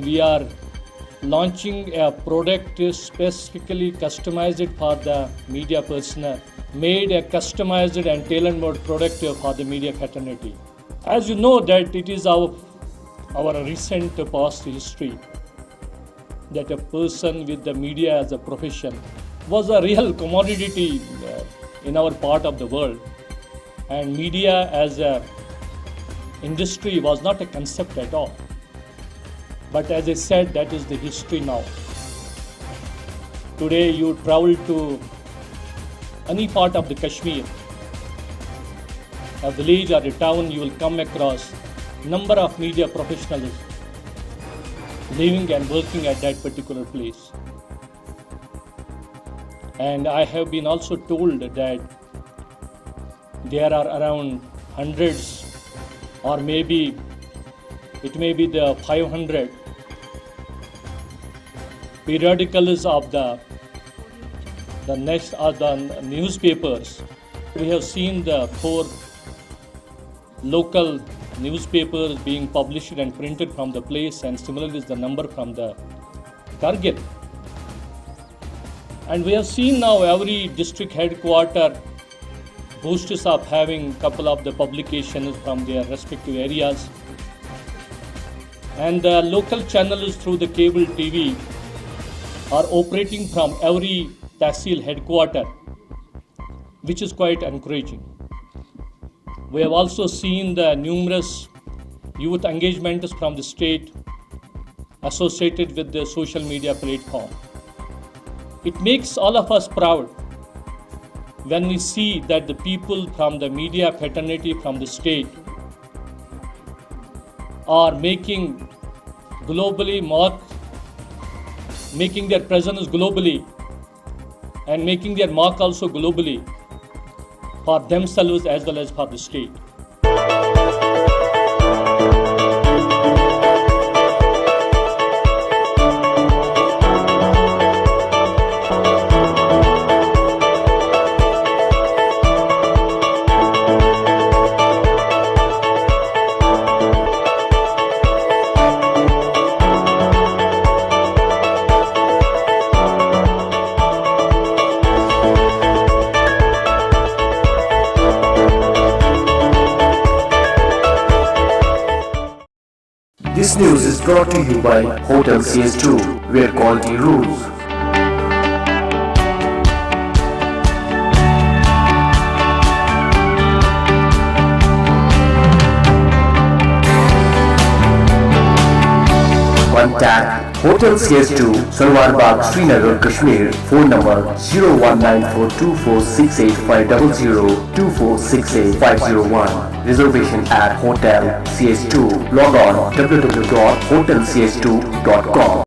we are launching a product specifically customized for the media personnel, made a customized and tailor-made product for the media fraternity. As you know that it is our recent past history that a person with the media as a profession was a real commodity in our part of the world, and media as a industry was not a concept at all. But as I said, that is the history now. Today you travel to any part of the Kashmir, a village or a town, you will come across number of media professionals living and working at that particular place. And I have been also told that there are around hundreds, or maybe it may be the 500 periodicals of the newspapers. We have seen the 4 local newspapers being published and printed from the place, and similarly is the number from the Kargil. And we have seen now every district headquarter boasts of having couple of the publications from their respective areas, and the local channels through the cable TV are operating from every Tehsil headquarter, which is quite encouraging. We have also seen the numerous youth engagements from the state associated with the social media platform. It makes all of us proud when we see that the people from the media fraternity from the state are making their presence globally and making their mark also globally for themselves as well as for the state. This news is brought to you by Hotel CS2, where quality rules. Contact Hotel CS2, Sarwar Bagh, Srinagar, Kashmir. Phone number 0194246850, Reservation at Hotel CS2. Log on www.hotelcs2.com.